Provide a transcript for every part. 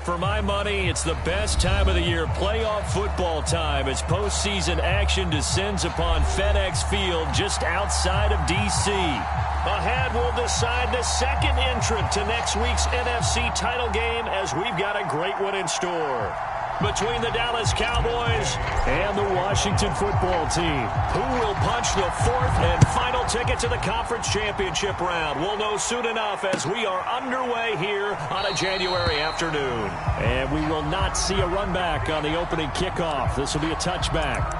For my money, it's the best time of the year, playoff football time, as postseason action descends upon FedEx Field just outside of D.C. Ahead, we'll decide the second entrant to next week's NFC title game, as we've got a great one in store. Between the Dallas Cowboys and the Washington football team, who will punch the fourth and final ticket to the conference championship round? We'll know soon enough as we are underway here on a January afternoon. And we will not see a run back on the opening kickoff. This will be a touchback.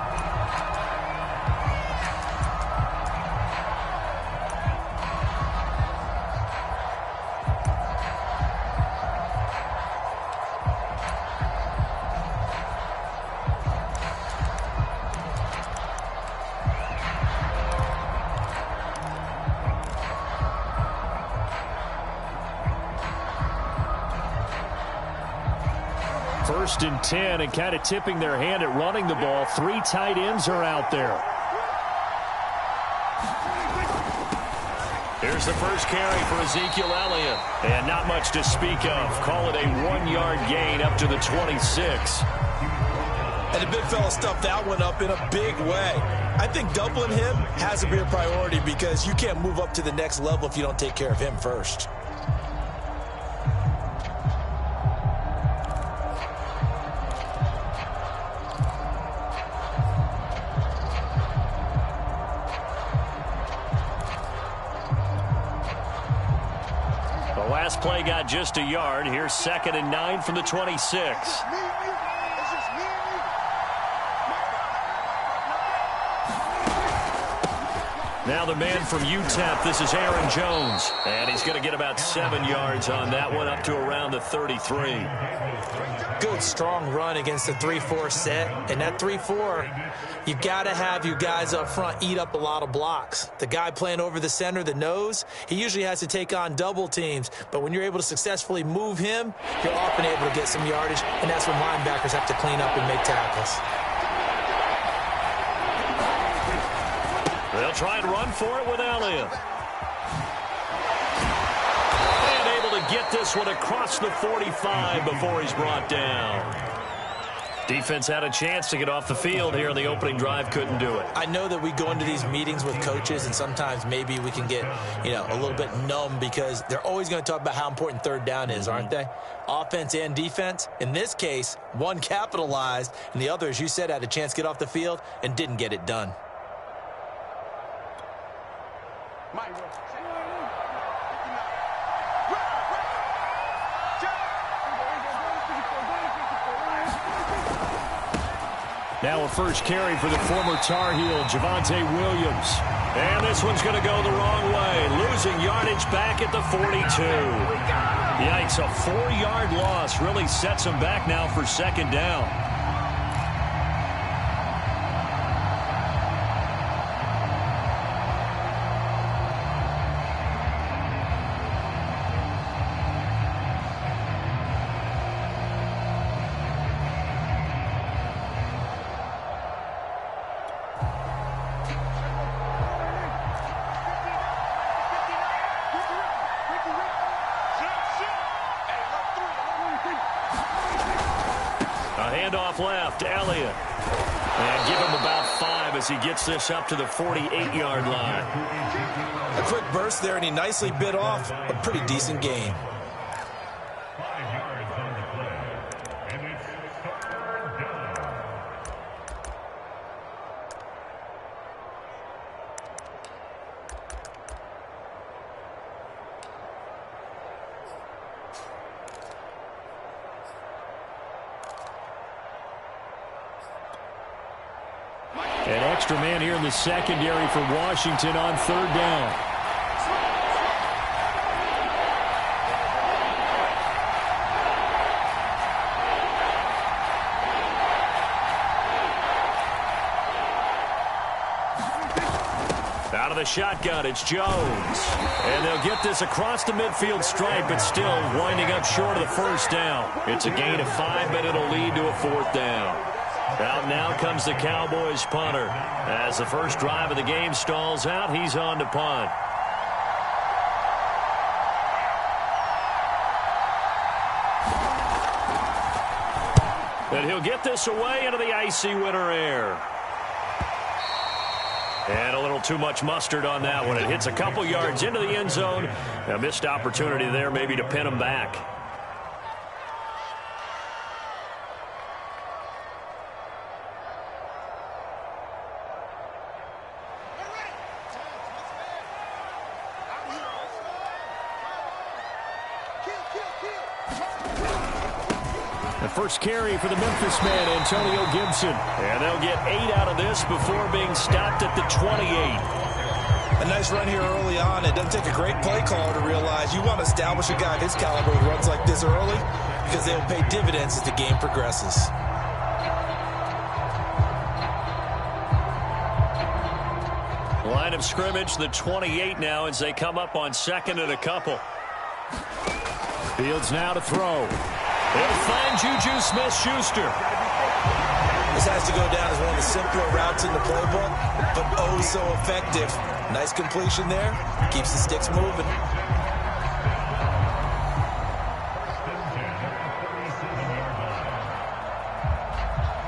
First and 10, and kind of tipping their hand at running the ball. 3 tight ends are out there. Here's the first carry for Ezekiel Elliott. And not much to speak of. Call it a 1-yard gain up to the 26. And the big fella stuffed that one up in a big way. I think doubling him has to be a priority because you can't move up to the next level if you don't take care of him first. Last play got just a yard. Here's 2nd and 9 from the 26. Now the man from UTEP, this is Aaron Jones. And he's going to get about 7 yards on that one, up to around the 33. Good, strong run against the 3-4 set. And that 3-4, you got to have your guys up front eat up a lot of blocks. The guy playing over the center, the nose, he usually has to take on double teams. But when you're able to successfully move him, you're often able to get some yardage. And that's when linebackers have to clean up and make tackles. They'll try and run for it with Elliott. And able to get this one across the 45 before he's brought down. Defense had a chance to get off the field here in the opening drive, couldn't do it. I know that we go into these meetings with coaches, and sometimes maybe we can get, a little bit numb because they're always going to talk about how important third down is, aren't they? Offense and defense. In this case, one capitalized, and the other, as you said, had a chance to get off the field and didn't get it done. Now a first carry for the former Tar Heel, Javonte Williams. And this one's going to go the wrong way, losing yardage back at the 42. Yikes, a 4-yard loss really sets him back now for 2nd down. Handoff left, Elliott. And give him about 5 as he gets this up to the 48-yard line. A quick burst there, and he nicely bit off a pretty decent gain. An extra man here in the secondary for Washington on 3rd down. Out of the shotgun, it's Jones. And they'll get this across the midfield stripe, but still winding up short of the 1st down. It's a gain of 5, but it'll lead to a 4th down. Out now comes the Cowboys punter. As the first drive of the game stalls out, he's on to punt. And he'll get this away into the icy winter air. And a little too much mustard on that one. It hits a couple yards into the end zone. A missed opportunity there maybe to pin him back. The first carry for the Memphis man, Antonio Gibson. And they'll get 8 out of this before being stopped at the 28. A nice run here early on. It doesn't take a great play caller to realize you want to establish a guy of his caliber who runs like this early because they'll pay dividends as the game progresses. Line of scrimmage, the 28 now as they come up on second and a couple. Fields now to throw. They'll find Juju Smith-Schuster. This has to go down as one of the simpler routes in the playbook, but oh so effective. Nice completion there. Keeps the sticks moving.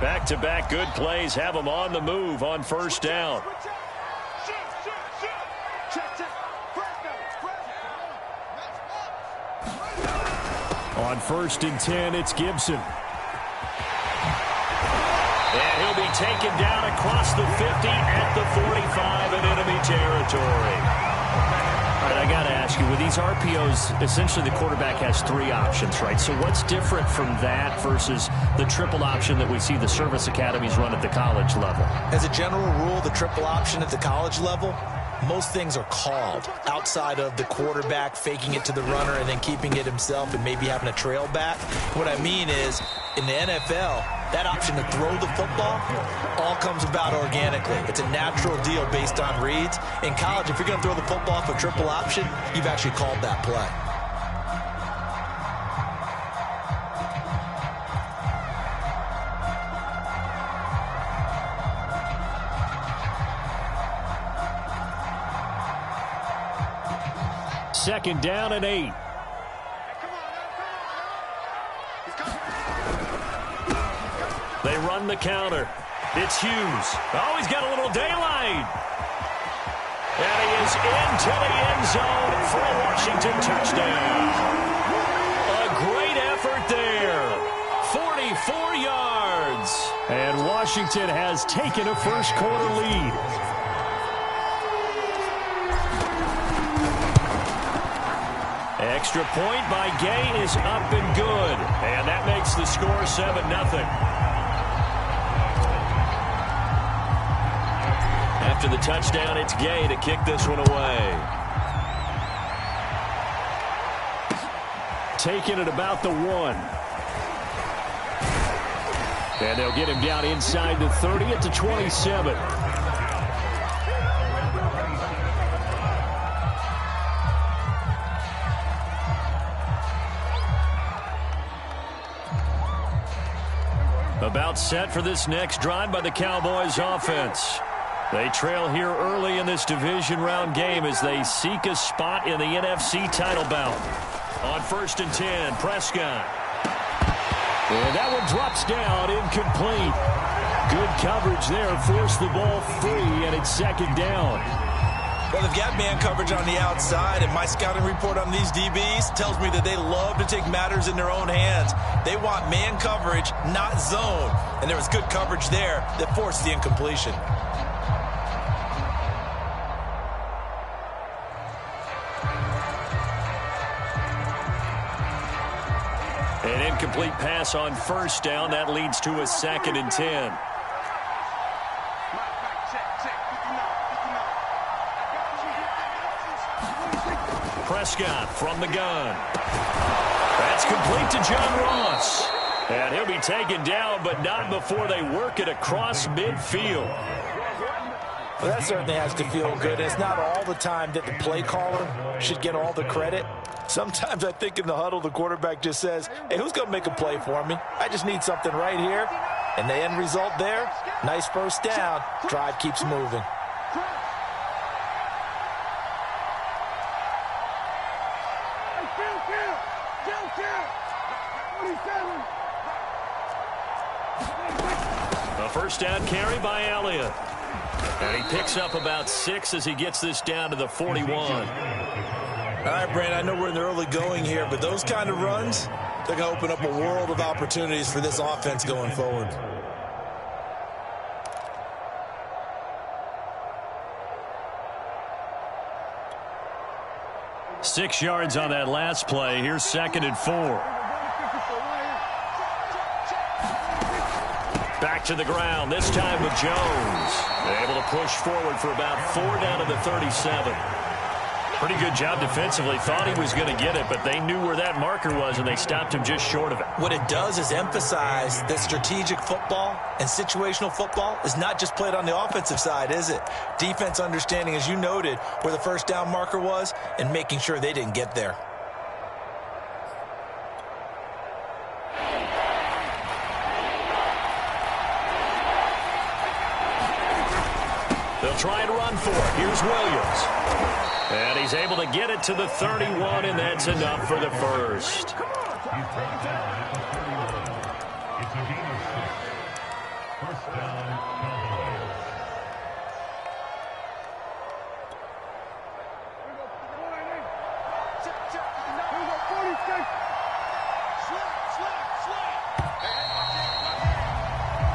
Back-to-back good plays have them on the move on first down. On 1st and 10, it's Gibson. And he'll be taken down across the 50 at the 45 in enemy territory. All right, I got to ask you, with these RPOs, essentially the quarterback has 3 options, right? So what's different from that versus the triple option that we see the service academies run at the college level? As a general rule, the triple option at the college level, most things are called outside of the quarterback faking it to the runner and then keeping it himself and maybe having a trail back. What I mean is, in the NFL, that option to throw the football all comes about organically. It's a natural deal based on reads. In college, if you're going to throw the football for triple option, you've actually called that play. Second down and 8. They run the counter. It's Hughes. Oh, he's got a little daylight. And he is into the end zone for a Washington touchdown. A great effort there. 44 yards. And Washington has taken a first quarter lead. Extra point by Gay is up and good. And that makes the score 7-0. After the touchdown, it's Gay to kick this one away. Taking it about the 1. And they'll get him down inside the 30 at the 27. About set for this next drive by the Cowboys offense. They trail here early in this division round game as they seek a spot in the NFC title bout. On 1st and 10, Prescott. And that one drops down, incomplete. Good coverage there, forced the ball free, and it's second down. Well, they've got man coverage on the outside, and my scouting report on these DBs tells me that they love to take matters in their own hands. They want man coverage, not zone. And there was good coverage there that forced the incompletion. An incomplete pass on first down. That leads to a 2nd and 10. Prescott from the gun. That's complete to John Ross. And he'll be taken down, but not before they work it across midfield. Well, that certainly has to feel good. It's not all the time that the play caller should get all the credit. Sometimes I think in the huddle, the quarterback just says, hey, who's going to make a play for me? I just need something right here. And the end result there, nice first down. Drive keeps moving. first down carry by Elliott. And he picks up about 6 as he gets this down to the 41. All right, Brandon, I know we're in the early going here, but those kind of runs, they're going to open up a world of opportunities for this offense going forward. Six yards on that last play. Here's 2nd and 4. Back to the ground, this time with Jones. Able to push forward for about 4 down to the 37. Pretty good job defensively. Thought he was going to get it, but they knew where that marker was, and they stopped him just short of it. What it does is emphasize that strategic football and situational football is not just played on the offensive side, is it? Defense understanding, as you noted, where the first down marker was and making sure they didn't get there. They'll try and run for it. Here's Williams. And he's able to get it to the 31, and that's enough for the first.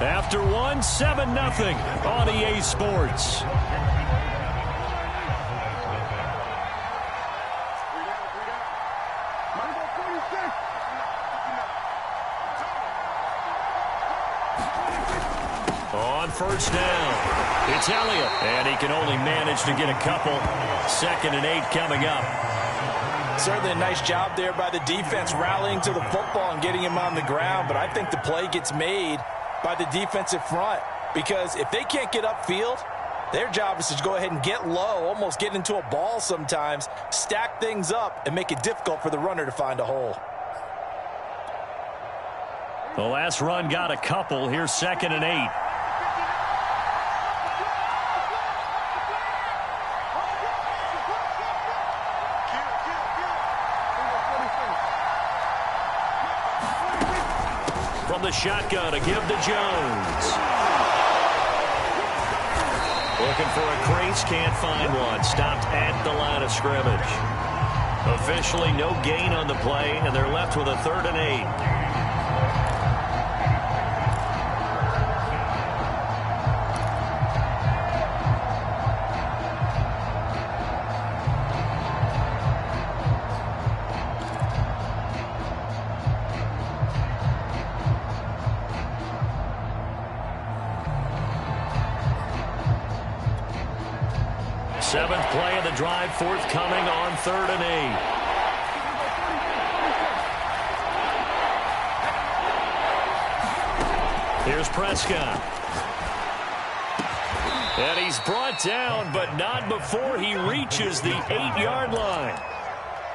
After one, 7-0 on EA Sports. On first down, it's Elliott, and he can only manage to get a couple. 2nd and 8 coming up. Certainly a nice job there by the defense rallying to the football and getting him on the ground, but I think the play gets made by the defensive front, because if they can't get upfield, their job is to go ahead and get low, almost get into a ball sometimes, stack things up, and make it difficult for the runner to find a hole. The last run got a couple. Here's 2nd and 8. From the shotgun to give to Jones. Looking for a crease, can't find one. Stopped at the line of scrimmage. Officially no gain on the play, and they're left with a 3rd and 8. Seventh play of the drive forthcoming on 3rd and 8. Here's Prescott. And he's brought down, but not before he reaches the 8-yard line.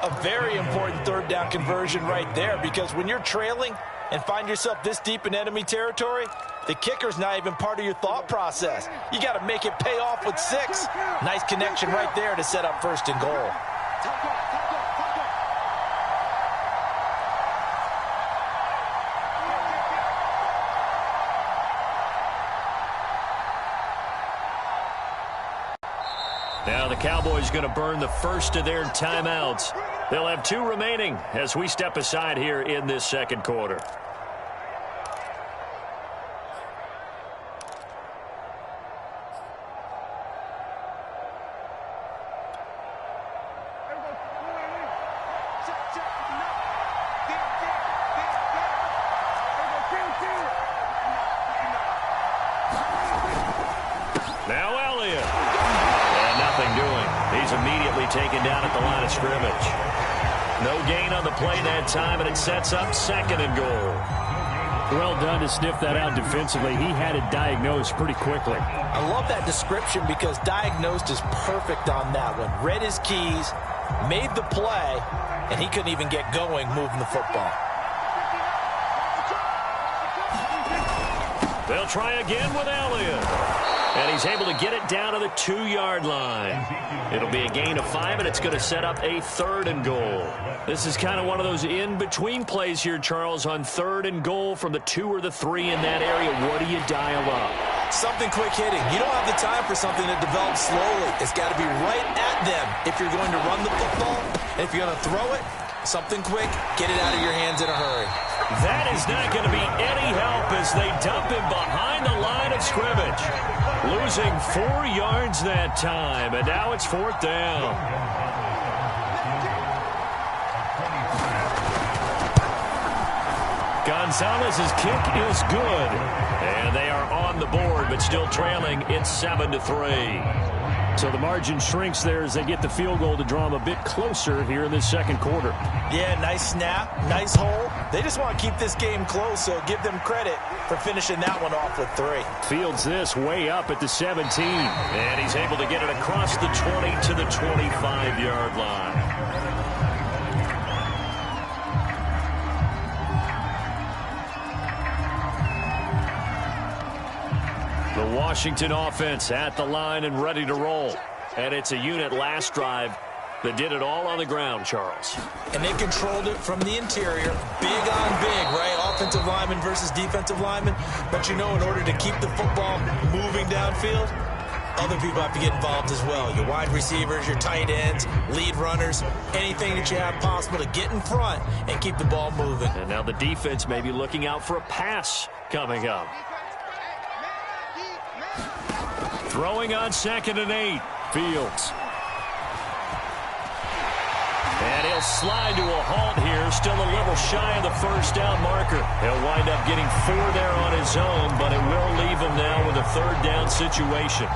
A very important 3rd down conversion right there, because when you're trailing and find yourself this deep in enemy territory, the kicker's not even part of your thought process. You got to make it pay off with 6. Nice connection right there to set up 1st and goal. Now the Cowboys going to burn the first of their timeouts. They'll have 2 remaining as we step aside here in this 2nd quarter. Now Elliott. And nothing doing. He's immediately taken down at the line of scrimmage. No gain on the play that time, and it sets up 2nd and goal. Well done to sniff that out defensively. He had it diagnosed pretty quickly. I love that description, because diagnosed is perfect on that one. Read his keys, made the play, and he couldn't even get going moving the football. They'll try again with Elliott. And he's able to get it down to the 2-yard line. It'll be a gain of 5, and it's going to set up a 3rd and goal. This is kind of one of those in-between plays here, Charles, on 3rd and goal from the 2 or the 3 in that area. What do you dial up? Something quick hitting. You don't have the time for something that develops slowly. It's got to be right at them if you're going to run the football. And if you're going to throw it, something quick, get it out of your hands in a hurry. That is not going to be any help as they dump him behind the line of scrimmage. Losing 4 yards that time, and now it's 4th down. Gonzalez's kick is good. And they are on the board, but still trailing. It's 7-3. So the margin shrinks there as they get the field goal to draw them a bit closer here in this second quarter. Yeah, nice snap, nice hole. They just want to keep this game close, so give them credit for finishing that one off with 3. Fields this way up at the 17. And he's able to get it across the 20 to the 25-yard line. The Washington offense at the line and ready to roll. And it's a unit last drive that did it all on the ground, Charles. And they controlled it from the interior. Big on big, right? Offensive lineman versus defensive lineman. But you know, in order to keep the football moving downfield, other people have to get involved as well. Your wide receivers, your tight ends, lead runners, anything that you have possible to get in front and keep the ball moving. And now the defense may be looking out for a pass coming up. Throwing on 2nd and 8. Fields. And he'll slide to a halt here. Still a little shy of the 1st down marker. He'll wind up getting 4 there on his own, but it will leave him now with a 3rd down situation.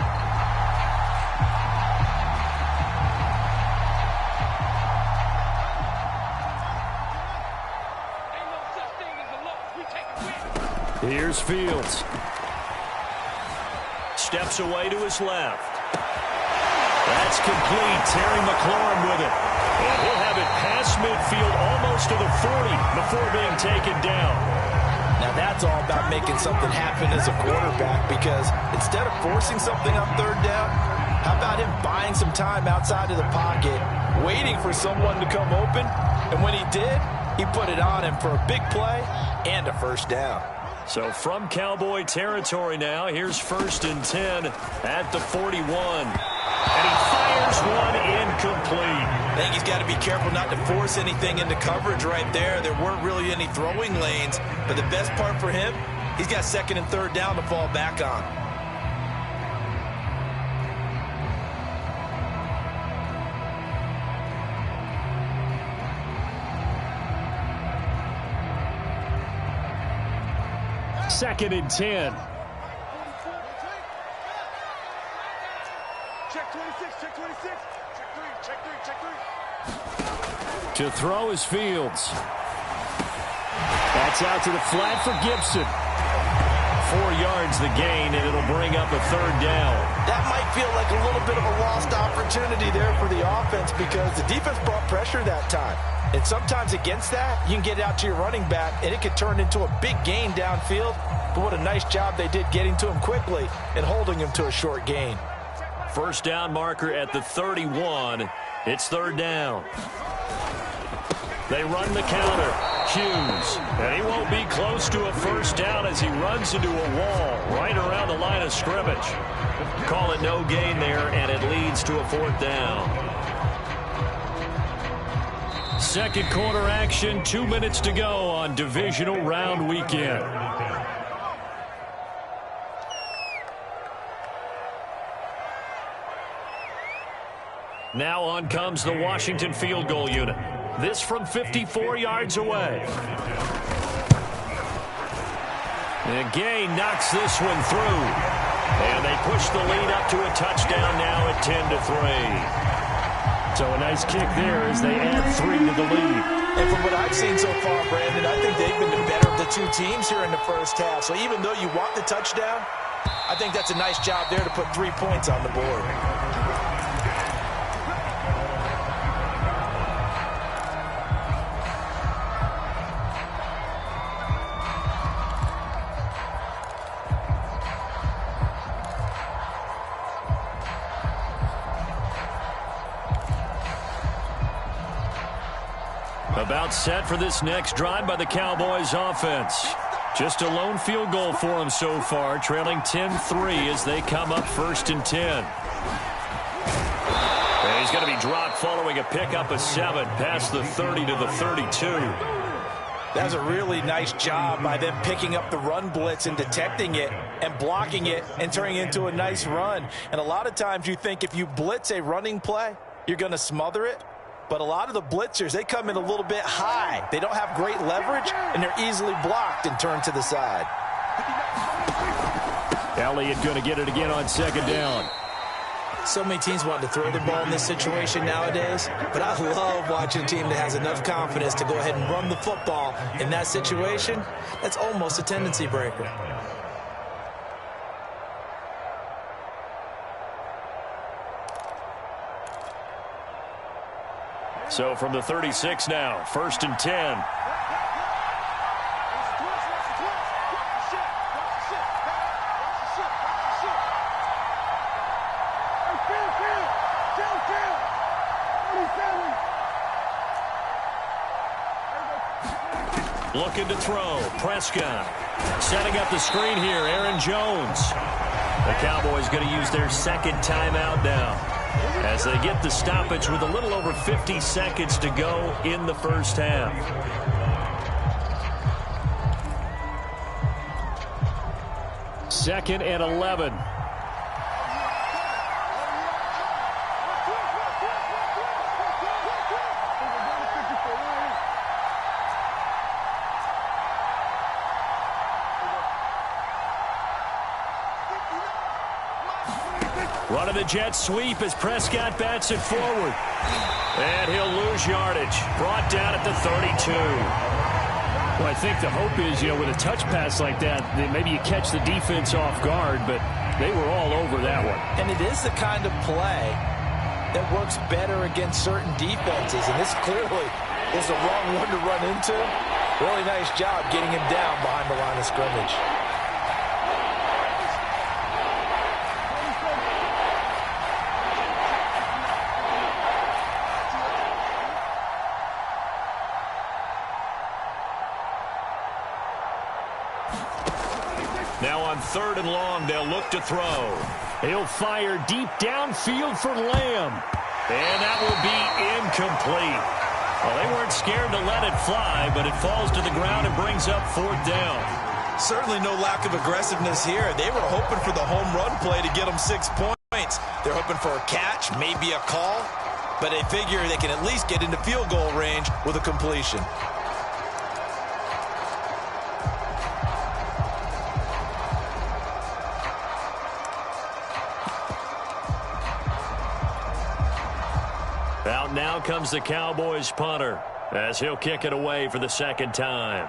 Here's Fields. Steps away to his left. That's complete. Terry McLaurin with it. And he'll have it past midfield almost to the 40 before being taken down. Now that's all about making something happen as a quarterback, because instead of forcing something on 3rd down, how about him buying some time outside of the pocket, waiting for someone to come open, and when he did, he put it on him for a big play and a 1st down. So from Cowboy territory now, here's 1st and 10 at the 41. And he fires one incomplete. I think he's got to be careful not to force anything into coverage right there. There weren't really any throwing lanes, but the best part for him, he's got 2nd and 3rd down to fall back on. Second and 10. Check 26, check 26. Check 3. To throw is Fields. That's out to the flat for Gibson. 4 yards the gain, and it'll bring up a 3rd down. That might feel like a little bit of a lost opportunity there for the offense, because the defense brought pressure that time. And sometimes against that, you can get out to your running back, and it could turn into a big gain downfield. But what a nice job they did getting to him quickly and holding him to a short gain. 1st down marker at the 31. It's 3rd down. They run the counter. Hughes. And he won't be close to a 1st down as he runs into a wall right around the line of scrimmage. Call it no gain there, and it leads to a 4th down. Second quarter action, 2 minutes to go on divisional round weekend. Now on comes the Washington field goal unit. This from 54 yards away. And Gay knocks this one through. And they push the lead up to a touchdown now at 10-3. So a nice kick there as they add 3 to the lead. And from what I've seen so far, Brandon, I think they've been the better of the 2 teams here in the 1st half. So even though you want the touchdown, I think that's a nice job there to put 3 points on the board. About set for this next drive by the Cowboys offense. Just a lone field goal for them so far, trailing 10-3 as they come up 1st and 10. And he's going to be dropped following a pickup of 7 past the 30 to the 32. That's a really nice job by them picking up the run blitz and detecting it and blocking it and turning it into a nice run. And a lot of times you think if you blitz a running play, you're going to smother it. But a lot of the blitzers, they come in a little bit high. They don't have great leverage, and they're easily blocked and turned to the side. Elliott going to get it again on 2nd down. So many teams want to throw the ball in this situation nowadays, but I love watching a team that has enough confidence to go ahead and run the football in that situation. That's almost a tendency breaker. So from the 36 now, 1st and 10. Looking to throw. Prescott setting up the screen here. Aaron Jones. The Cowboys going to use their 2nd timeout now as they get the stoppage with a little over 50 seconds to go in the 1st half. Second and 11. Running the jet sweep as Prescott bats it forward. And he'll lose yardage. Brought down at the 32. Well, I think the hope is, with a touch pass like that, maybe you catch the defense off guard, but they were all over that one. And it is the kind of play that works better against certain defenses, and this clearly is the wrong one to run into. Really nice job getting him down behind the line of scrimmage. Now on 3rd and long, they'll look to throw. He'll fire deep downfield for Lamb. And that will be incomplete. Well, they weren't scared to let it fly, but it falls to the ground and brings up 4th down. Certainly no lack of aggressiveness here. They were hoping for the home run play to get them 6 points. They're hoping for a catch, maybe a call, but they figure they can at least get into field goal range with a completion. Out now comes the Cowboys punter as he'll kick it away for the 2nd time.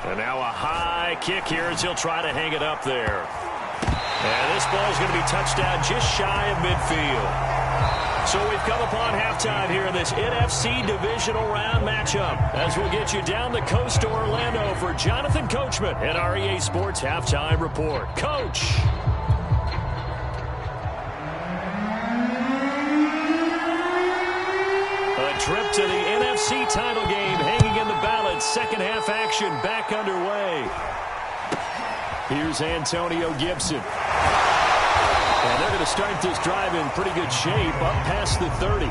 And now a high kick here as he'll try to hang it up there. And this ball is going to be touched down just shy of midfield. So we've come upon halftime here in this NFC divisional round matchup as we'll get you down the coast to Orlando for Jonathan Coachman and our EA Sports Halftime Report. Coach. Trip to the NFC title game hanging in the balance. 2nd half action back underway. Here's Antonio Gibson. And they're going to start this drive in pretty good shape up past the 30.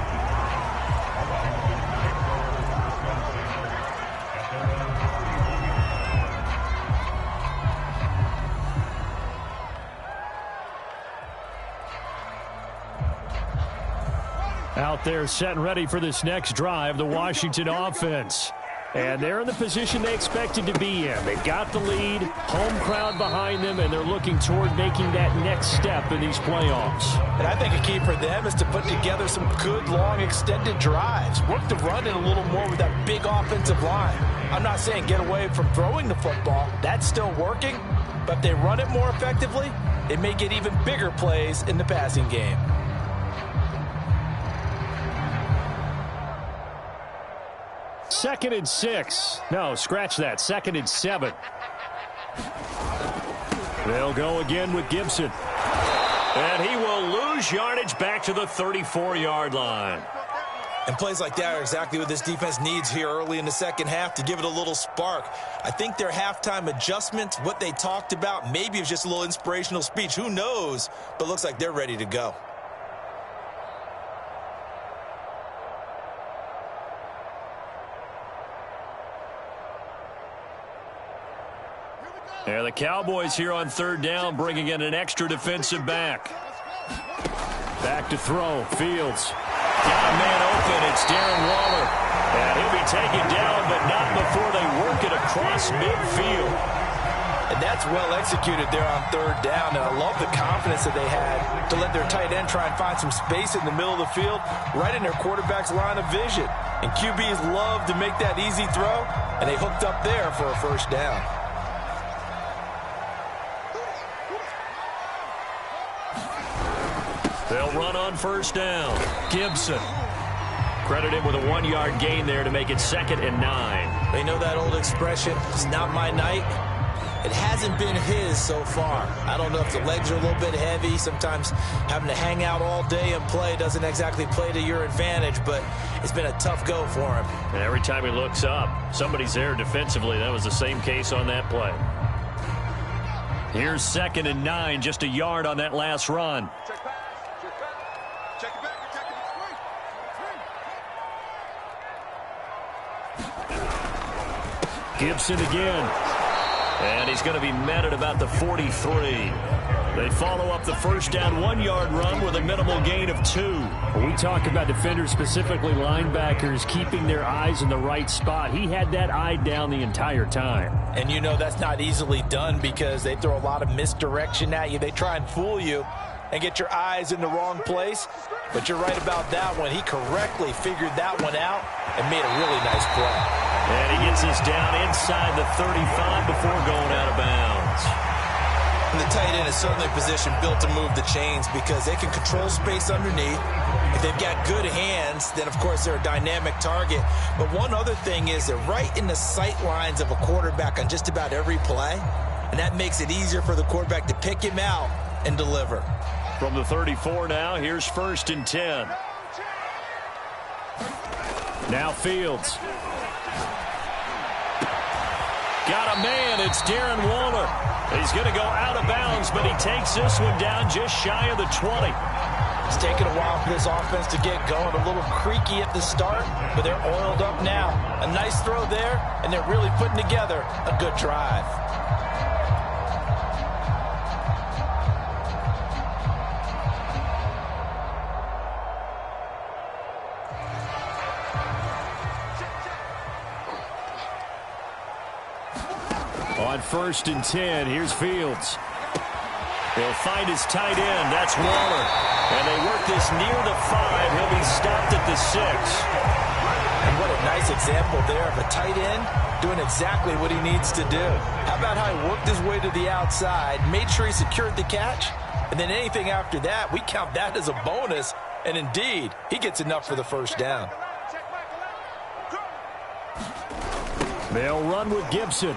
Out there set and ready for this next drive, the Washington offense. And they're in the position they expected to be in. They've got the lead, home crowd behind them, and they're looking toward making that next step in these playoffs. And I think a key for them is to put together some good, long, extended drives. Work the run in a little more with that big offensive line. I'm not saying get away from throwing the football. That's still working. But if they run it more effectively, it may get even bigger plays in the passing game. Second and 6. No, scratch that. 2nd and 7. They'll go again with And he will lose yardage back to the 34-yard line. And plays like that are exactly what this defense needs here early in the second half to give it a little spark. I think their halftime adjustments, what they talked about, maybe it was just a little inspirational speech. Who knows? But it looks like they're ready to go. Yeah, the Cowboys here on third down, bringing in an extra defensive back. Back to throw. Fields. Got a man open. It's Darren Waller. And he'll be taken down, but not before they work it across midfield. And that's well executed there on third down. And I love the confidence that they had to let their tight end try and find some space in the middle of the field, right in their quarterback's line of vision. And QBs love to make that easy throw, and they hooked up there for a first down. They'll run on first down. Gibson. Credit him with a 1-yard gain there to make it 2nd and 9. They know that old expression, it's not my night. It hasn't been his so far. I don't know if the legs are a little bit heavy. Sometimes having to hang out all day and play doesn't exactly play to your advantage, but it's been a tough go for him. And every time he looks up, somebody's there defensively. That was the same case on that play. Here's 2nd and 9, just a yard on that last run. Gibson again. And he's going to be met at about the 43. They follow up the first down 1-yard run with a minimal gain of 2. We talk about defenders, specifically linebackers, keeping their eyes in the right spot. He had that eye down the entire time. And you know that's not easily done because they throw a lot of misdirection at you. They try and fool you and get your eyes in the wrong place. But you're right about that one. He correctly figured that one out and made a really nice play. And he gets us down inside the 35 before going out of bounds. And the tight end is certainly a position built to move the chains because they can control space underneath. If they've got good hands, then, of course, they're a dynamic target. But one other thing is they're right in the sight lines of a quarterback on just about every play. And that makes it easier for the quarterback to pick him out and deliver. From the 34 now, here's 1st and 10. Now Fields. Got a man. It's Darren Waller. He's going to go out of bounds, but he takes this one down just shy of the 20. It's taken a while for this offense to get going. A little creaky at the start, but they're oiled up now. A nice throw there, and they're really putting together a good drive. On 1st and 10, here's Fields. He'll find his tight end. That's Waller. And they work this near the 5. He'll be stopped at the 6. And what a nice example there of a tight end doing exactly what he needs to do. How about how he worked his way to the outside, made sure he secured the catch, and then anything after that, we count that as a bonus. And indeed, he gets enough for the first down. They'll run with Gibson.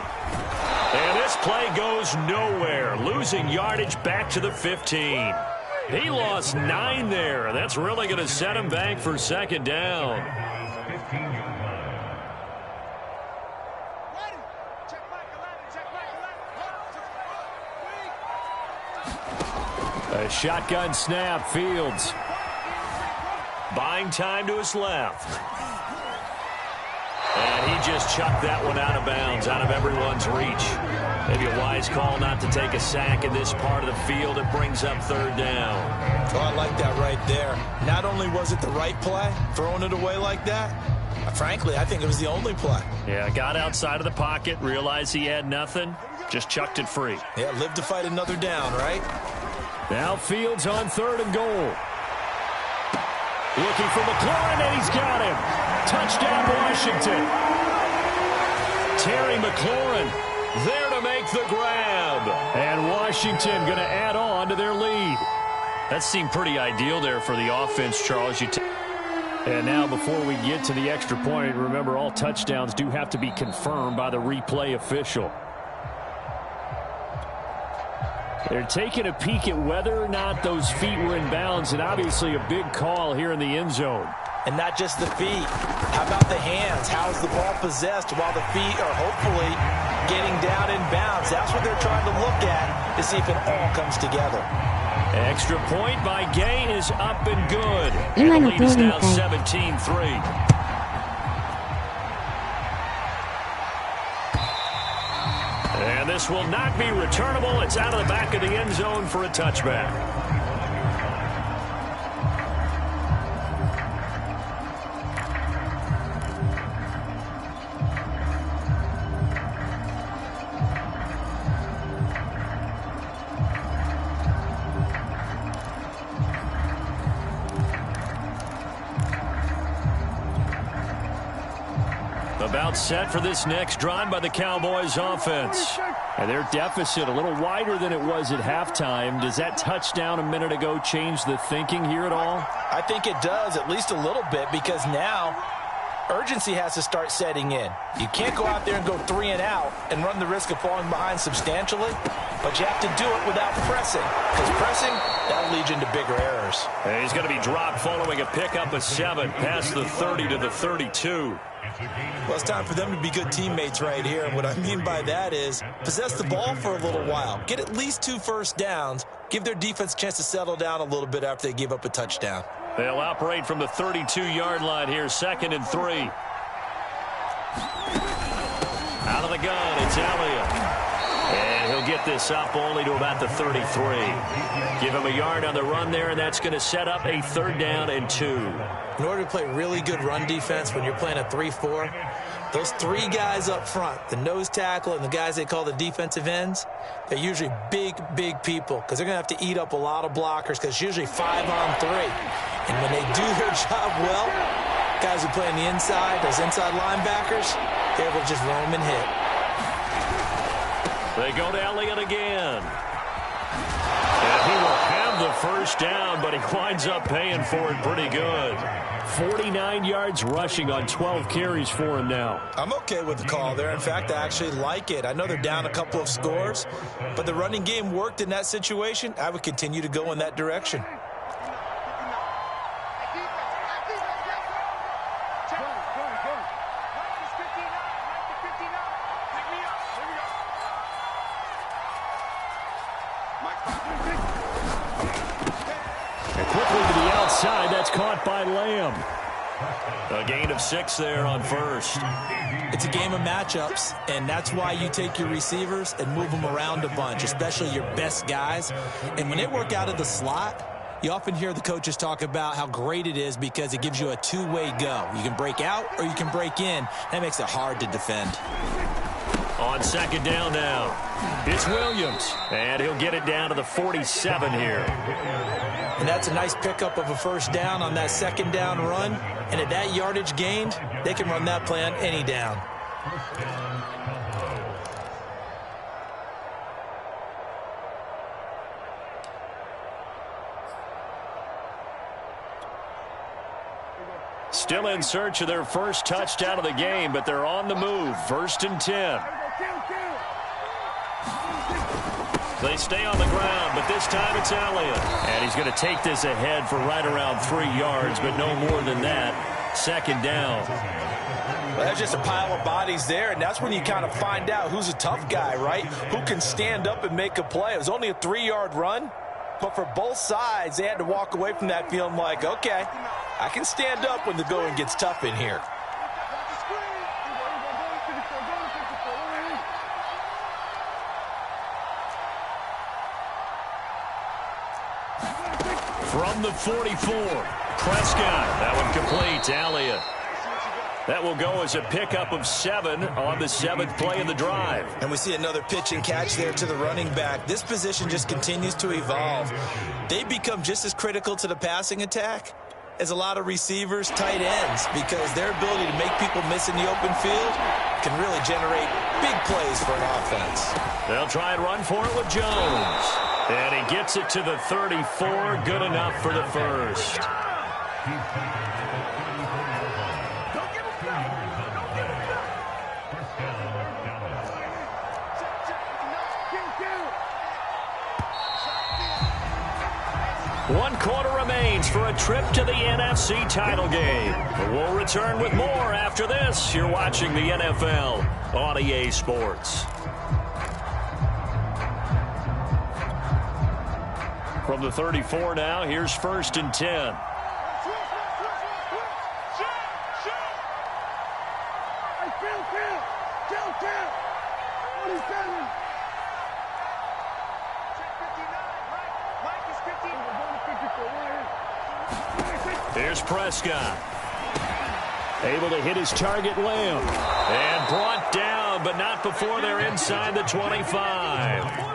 And this play goes nowhere. Losing yardage back to the 15. He lost 9 there. That's really going to set him back for 2nd down. A shotgun snap. Fields buying time to his left. And he just chucked that one out of bounds, out of everyone's reach. Maybe a wise call not to take a sack in this part of the field. It brings up 3rd down. Oh, I like that right there. Not only was it the right play, throwing it away like that, frankly, I think it was the only play. Yeah, got outside of the pocket, realized he had nothing, just chucked it free. Yeah, live to fight another down, right? Now Fields on 3rd and goal. Looking for McLaurin, and he's got him. Touchdown, Washington. Terry McLaurin there to make the grab. And Washington going to add on to their lead. That seemed pretty ideal there for the offense, Charles. And now before we get to the extra point, remember all touchdowns do have to be confirmed by the replay official. They're taking a peek at whether or not those feet were in bounds, and obviously a big call here in the end zone. and not just the feet. How about the hands? How's the ball possessed while the feet are hopefully getting down in bounds? That's what they're trying to look at to see if it all comes together. Extra point by Gay is up and good. And the lead is now 17-3. And this will not be returnable. It's out of the back of the end zone for a touchback. About set for this next drive by the Cowboys offense. And their deficit a little wider than it was at halftime. Does that touchdown a minute ago change the thinking here at all? I think it does, at least a little bit, because now urgency has to start setting in. You can't go out there and go 3 and out and run the risk of falling behind substantially, but you have to do it without pressing, because pressing, that'll lead you into bigger errors. And he's going to be dropped following a pickup of 7 past the 30 to the 32. Well, it's time for them to be good teammates right here. And what I mean by that is possess the ball for a little while. Get at least 2 first downs. Give their defense a chance to settle down a little bit after they give up a touchdown. They'll operate from the 32-yard line here, 2nd and 3. Out of the gun, it's Elliott. And he'll get this up only to about the 33. Give him a yard on the run there, and that's going to set up a 3rd down and 2. In order to play really good run defense when you're playing a 3-4, those 3 guys up front, the nose tackle and the guys they call the defensive ends, they're usually big people because they're going to have to eat up a lot of blockers because it's usually 5 on 3. And when they do their job well, guys who play on the inside, those inside linebackers, they're able to just roam and hit. They go to Elliott again. And he will have the first down, but he winds up paying for it pretty good. 49 yards rushing on 12 carries for him now. I'm okay with the call there. In fact, I actually like it. I know they're down a couple of scores, but the running game worked in that situation. I would continue to go in that direction. That's caught by Lamb. A gain of 6 there on 1st. It's a game of matchups, and that's why you take your receivers and move them around a bunch, especially your best guys. And when they work out of the slot, you often hear the coaches talk about how great it is because it gives you a 2-way go. You can break out or you can break in. That makes it hard to defend. On 2nd down now, it's Williams, and he'll get it down to the 47 here. And that's a nice pickup of a 1st down on that 2nd down run. And at that yardage gained, they can run that play on any down. Still in search of their first touchdown of the game, but they're on the move. 1st and 10. They stay on the ground, but this time it's Elliott. And he's going to take this ahead for right around 3 yards, but no more than that. 2nd down. Well, that's just a pile of bodies there, and that's when you kind of find out who's a tough guy, right? Who can stand up and make a play. It was only a 3-yard run, but for both sides, they had to walk away from that feeling like, okay, I can stand up when the going gets tough in here. From the 44, Prescott. That one complete to Elliott. That will go as a pickup of 7 on the 7th play of the drive. And we see another pitch and catch there to the running back. This position just continues to evolve. They become just as critical to the passing attack as a lot of receivers, tight ends, because their ability to make people miss in the open field can really generate big plays for an offense. They'll try and run for it with Jones. And he gets it to the 34. Good enough for the 1st. One quarter remains for a trip to the NFC title game. We'll return with more after this. You're watching the NFL on EA Sports. From the 34 now, here's 1st and 10. Here's Prescott. Able to hit his target, Lamb. And brought down, but not before they're inside the 25.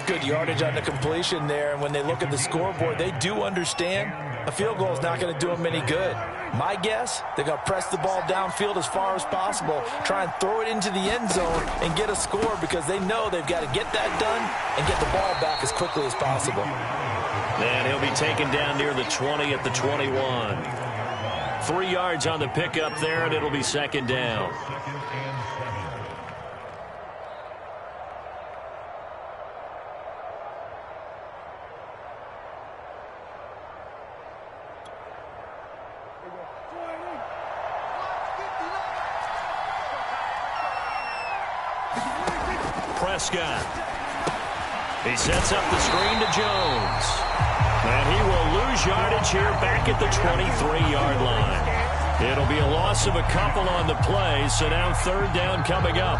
Good yardage on the completion there. And when they look at the scoreboard, they do understand a field goal is not going to do them any good. My guess, they're going to press the ball downfield as far as possible, try and throw it into the end zone and get a score because they know they've got to get that done and get the ball back as quickly as possible. And he'll be taken down near the 20 at the 21. 3 yards on the pickup there, and it'll be 2nd down. Prescott. He sets up the screen to Jones. And he will lose yardage here back at the 23-yard line. It'll be a loss of a couple on the play, so now 3rd down coming up.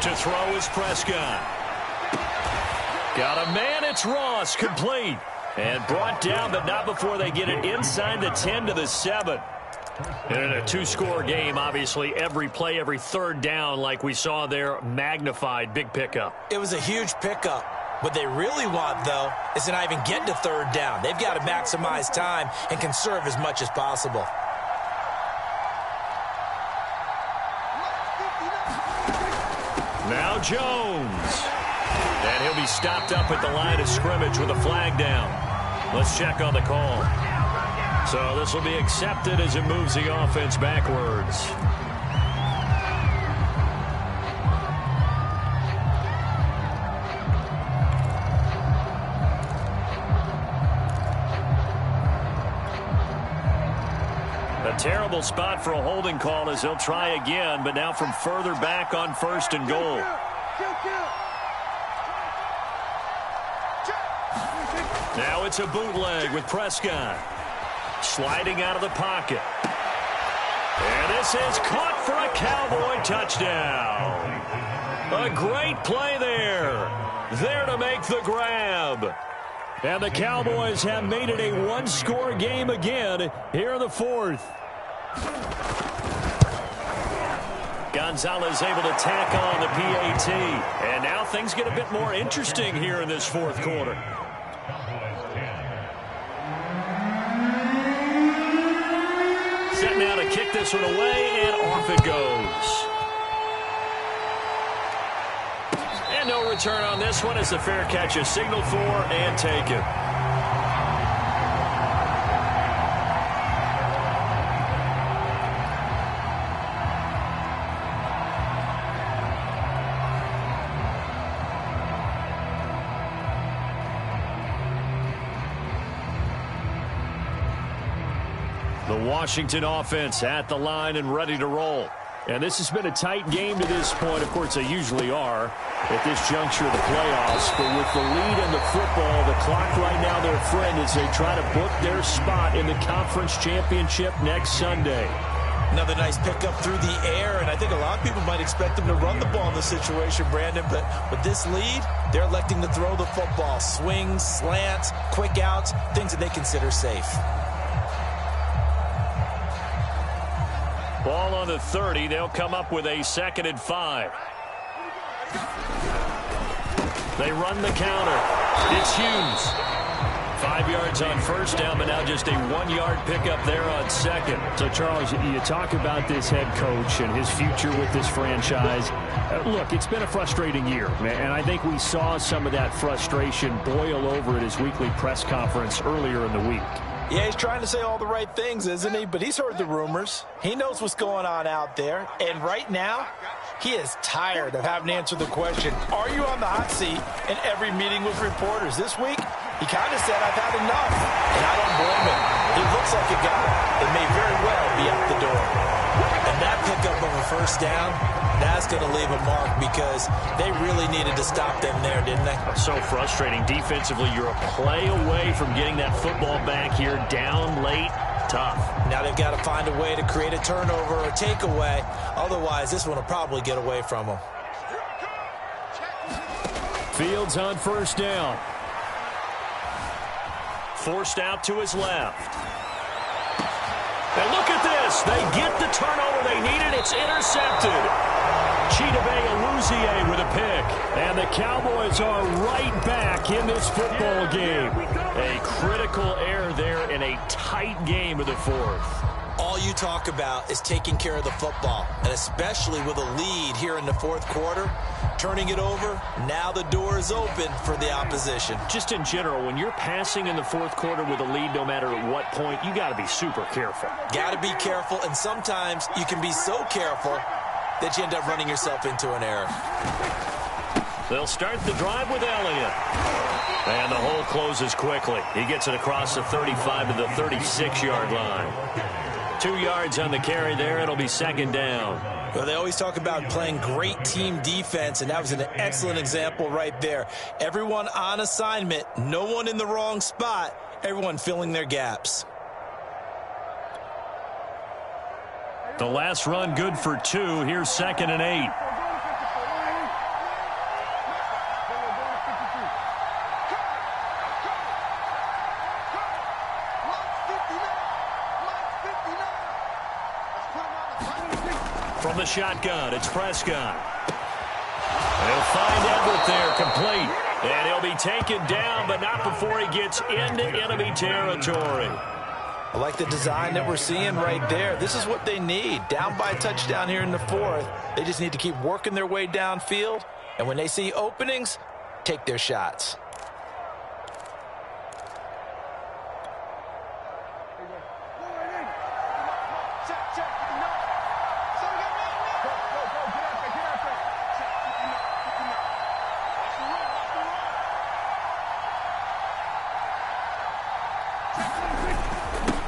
To throw is Prescott. Got a man, it's Ross, complete. And brought down, but not before they get it inside the 10 to the 7. And in a 2-score game, obviously, every play, every 3rd down, like we saw there, magnified. Big pickup. It was a huge pickup. What they really want, though, is to not even get to 3rd down. They've got to maximize time and conserve as much as possible. Now Jones. And he'll be stopped up at the line of scrimmage with a flag down. Let's check on the call. So this will be accepted as it moves the offense backwards. A terrible spot for a holding call as they'll try again, but now from further back on 1st and goal. Now it's a bootleg with Prescott. Sliding out of the pocket. And this is caught for a Cowboy touchdown. A great play there. There to make the grab. And the Cowboys have made it a 1-score game again here in the 4th. Gonzalez able to tack on the PAT. And now things get a bit more interesting here in this 4th quarter. Set now to kick this one away, and off it goes. And no return on this one as the fair catch is signaled for and taken. The Washington offense at the line and ready to roll. And this has been a tight game to this point. Of course, they usually are at this juncture of the playoffs. But with the lead in the football, the clock right now, their friend, as they try to book their spot in the conference championship next Sunday. Another nice pickup through the air, and I think a lot of people might expect them to run the ball in this situation, Brandon. But with this lead, they're electing to throw the football. Swings, slants, quick outs, things that they consider safe. Ball on the 30. They'll come up with a 2nd and 5. They run the counter. It's Hughes. 5 yards on first down, but now just a 1-yard pickup there on second. So, Charles, you talk about this head coach and his future with this franchise. Look, it's been a frustrating year, and I think we saw some of that frustration boil over at his weekly press conference earlier in the week. Yeah, he's trying to say all the right things, isn't he? But he's heard the rumors. He knows what's going on out there. And right now, he is tired of having to answer the question, are you on the hot seat in every meeting with reporters? This week, he kind of said, I've had enough. And I don't blame him. He looks like a guy that may very well be out the door. And that pickup of a first down, that's going to leave a mark because they really needed to stop them there, didn't they? So frustrating. Defensively, you're a play away from getting that football back here down late. Tough. Now they've got to find a way to create a turnover or takeaway. Otherwise, this one will probably get away from them. Fields on first down. Forced out to his left. And look at this. They get the turnover they needed. It's intercepted. Chidobe Awuzie with a pick. And the Cowboys are right back in this football game. A critical error there in a tight game of the fourth. All you talk about is taking care of the football, and especially with a lead here in the fourth quarter, turning it over, now the door is open for the opposition. Just in general, when you're passing in the fourth quarter with a lead, no matter at what point, you got to be super careful. Got to be careful, and sometimes you can be so careful that you end up running yourself into an error. They'll start the drive with Elliott. And the hole closes quickly. He gets it across the 35 to the 36-yard line. 2 yards on the carry there. It'll be second down. Well, they always talk about playing great team defense, and that was an excellent example right there. Everyone on assignment, no one in the wrong spot, everyone filling their gaps. The last run good for 2. Here's 2nd and 8. From the shotgun, it's Prescott. He'll find Everett there, complete. And he'll be taken down, but not before he gets into enemy territory. I like the design that we're seeing right there. This is what they need. Down by a touchdown here in the fourth. They just need to keep working their way downfield. And when they see openings, take their shots.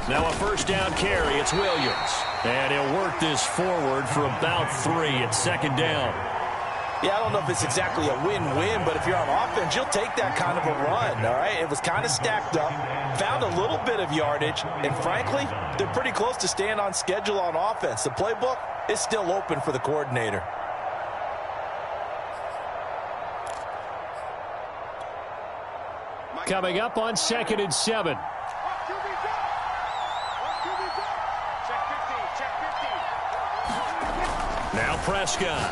Now a first down carry. It's Williams. And he'll work this forward for about 3. It's second down. Yeah, I don't know if it's exactly a win-win, but if you're on offense, you'll take that kind of a run, all right? It was kind of stacked up, found a little bit of yardage, and frankly, they're pretty close to staying on schedule on offense. The playbook is still open for the coordinator. Coming up on 2nd and 7. Now Prescott.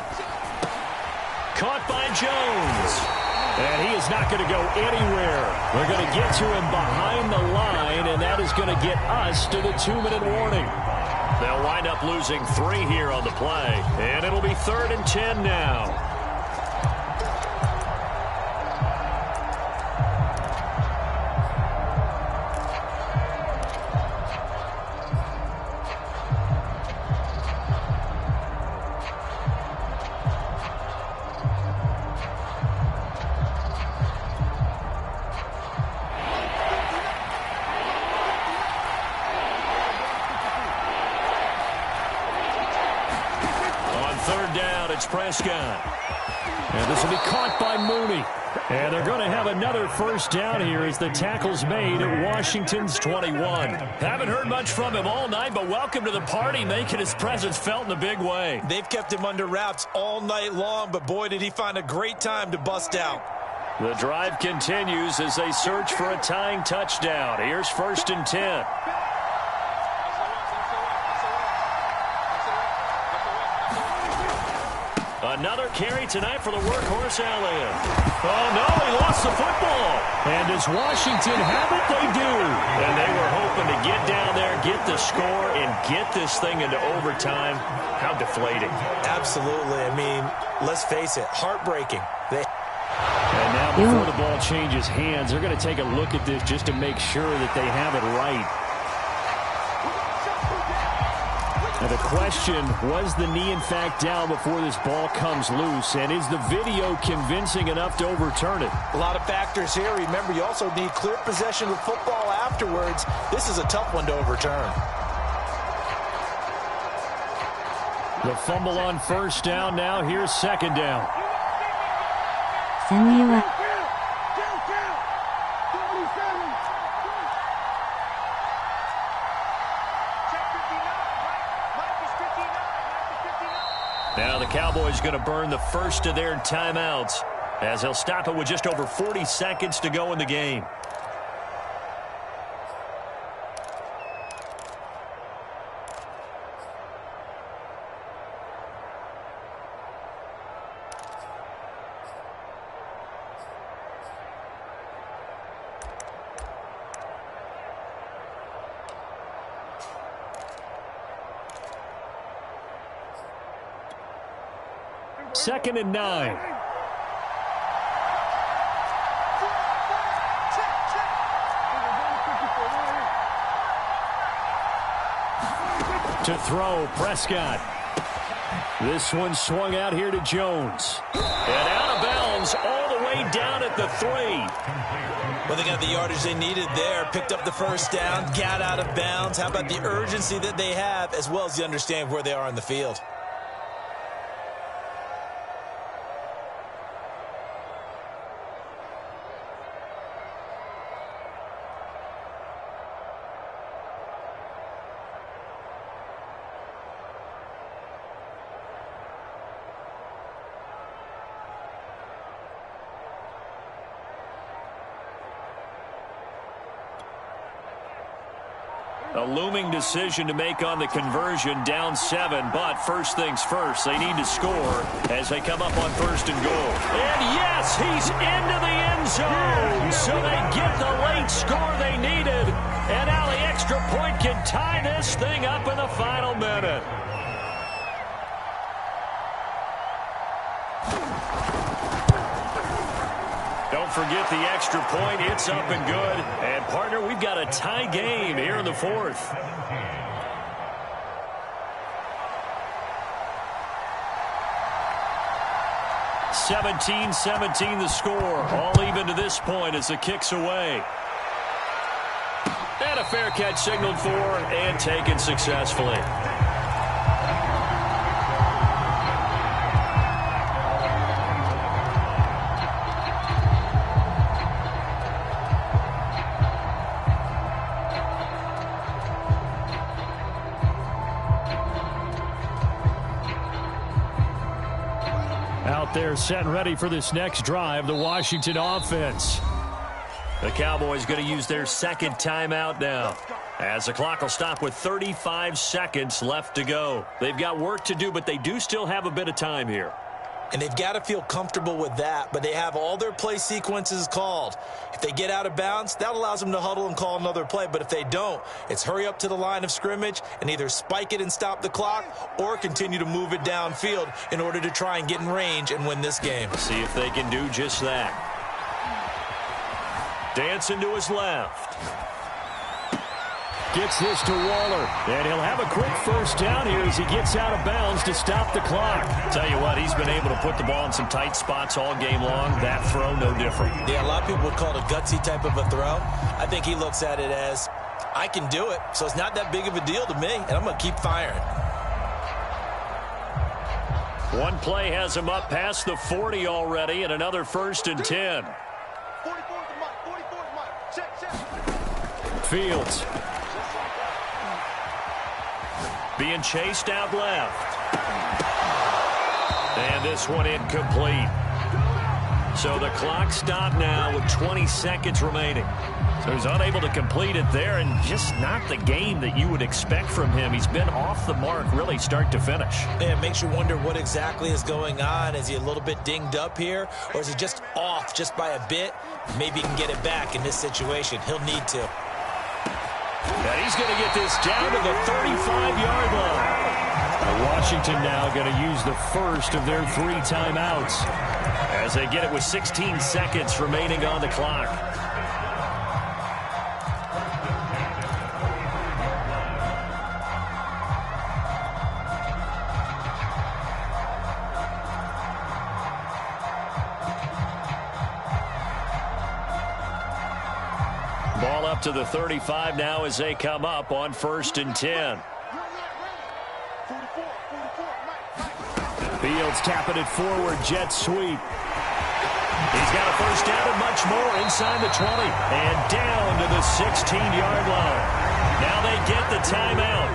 Caught by Jones. And he is not going to go anywhere. We're going to get to him behind the line, and that is going to get us to the 2-minute warning. They'll wind up losing 3 here on the play. And it'll be 3rd and 10 now. Prescott. And this will be caught by Mooney. And they're going to have another first down here as the tackle's made at Washington's 21. Haven't heard much from him all night, but welcome to the party, making his presence felt in a big way. They've kept him under wraps all night long, but boy, did he find a great time to bust out. The drive continues as they search for a tying touchdown. Here's 1st and 10. Another carry tonight for the workhorse Elliott. Oh, no, he lost the football. And does Washington have it? They do. And they were hoping to get down there, get the score, and get this thing into overtime. How deflating. Absolutely. I mean, let's face it, heartbreaking. And now before the ball changes hands, they're going to take a look at this just to make sure that they have it right. Now the question, was the knee in fact down before this ball comes loose? And is the video convincing enough to overturn it? A lot of factors here. Remember, you also need clear possession of football afterwards. This is a tough one to overturn. The fumble on first down. Now here's second down. Now the Cowboys going to burn the first of their timeouts as they'll stop it with just over 40 seconds to go in the game. Second and 9. To throw, Prescott. This one swung out here to Jones. And out of bounds all the way down at the 3. Well, they got the yardage they needed there, picked up the first down, got out of bounds. How about the urgency that they have, as well as the understanding where they are in the field? A looming decision to make on the conversion, down 7, but first things first, they need to score as they come up on first and goal. And yes, he's into the end zone, so they get the late score they needed, and now the extra point can tie this thing up in the final minute. Don't forget the extra point. It's up and good. And, partner, we've got a tie game here in the fourth. (17-17) the score. All even to this point as the kick's away. And a fair catch signaled for and taken successfully. They're set and ready for this next drive, the Washington offense. The Cowboys going to use their second timeout now, as the clock will stop with 35 seconds left to go. They've got work to do, but they do still have a bit of time here. And they've got to feel comfortable with that, but they have all their play sequences called. If they get out of bounds, that allows them to huddle and call another play. But if they don't, it's hurry up to the line of scrimmage and either spike it and stop the clock or continue to move it downfield in order to try and get in range and win this game. See if they can do just that. Dancing to his left. Gets this to Waller, and he'll have a quick first down here as he gets out of bounds to stop the clock. Tell you what, he's been able to put the ball in some tight spots all game long. That throw, no different. Yeah, a lot of people would call it a gutsy type of a throw. I think he looks at it as, I can do it, so it's not that big of a deal to me, and I'm going to keep firing. One play has him up past the 40 already, and another 1st and 10. 44 is Mike. 44 is Mike. Check. Fields. Being chased out left. And this one incomplete. So the clock stopped now with 20 seconds remaining. So he's unable to complete it there, and just not the game that you would expect from him. He's been off the mark really start to finish. Yeah, it makes you wonder what exactly is going on. Is he a little bit dinged up here, or is he just off just by a bit? Maybe he can get it back in this situation. He'll need to. And he's going to get this down to the 35-yard line. Washington now going to use the first of their 3 timeouts as they get it with 16 seconds remaining on the clock. Ball up to the 35 now as they come up on 1st and 10. Fields tapping it forward, jet sweep. He's got a first down and much more inside the 20 and down to the 16-yard line. Now they get the timeout.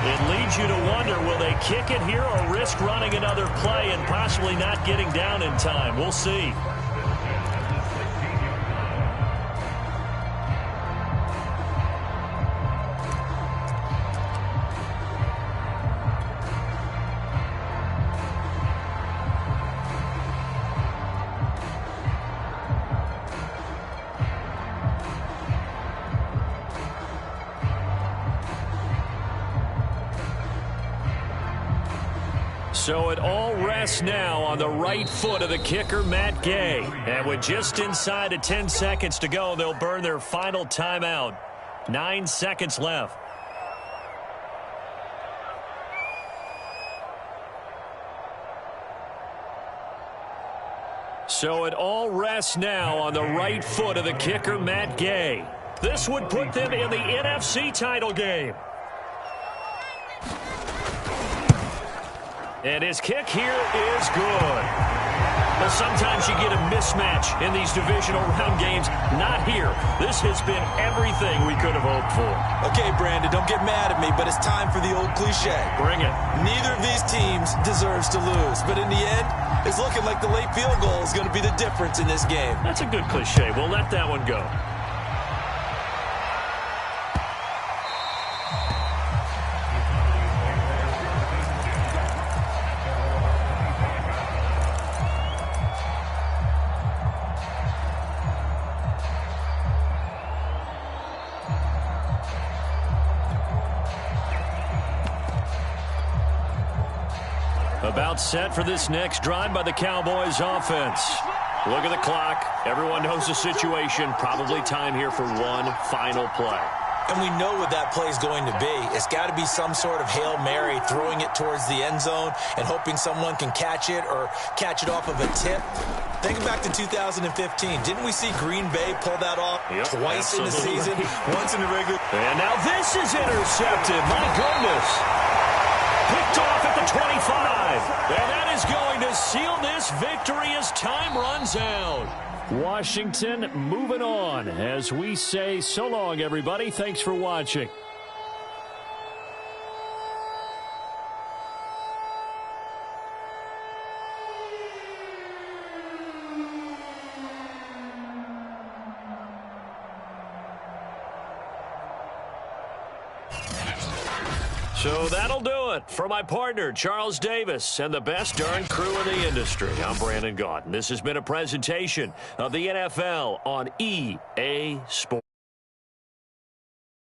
It leads you to wonder, will they kick it here or risk running another play and possibly not getting down in time? We'll see. So it all rests now on the right foot of the kicker, Matt Gay. And with just inside of 10 seconds to go, they'll burn their final timeout. 9 seconds left. So it all rests now on the right foot of the kicker, Matt Gay. This would put them in the NFC title game. And his kick here is good. Well, sometimes you get a mismatch in these divisional round games. Not here. This has been everything we could have hoped for. Okay, Brandon, don't get mad at me, but it's time for the old cliche. Bring it. Neither of these teams deserves to lose, but in the end, it's looking like the late field goal is going to be the difference in this game. That's a good cliche. We'll let that one go. About set for this next drive by the Cowboys offense. Look at the clock. Everyone knows the situation. Probably time here for one final play. And we know what that play is going to be. It's got to be some sort of Hail Mary, throwing it towards the end zone and hoping someone can catch it or catch it off of a tip. Think back to 2015. Didn't we see Green Bay pull that off twice in the season? Once in the regular. And now this is intercepted. My goodness. Picked off at the 25. And that is going to seal this victory as time runs out. Washington moving on as we say so long, everybody. Thanks for watching. So that'll do it for my partner, Charles Davis, and the best darn crew in the industry. I'm Brandon Gaudin. This has been a presentation of the NFL on EA Sports.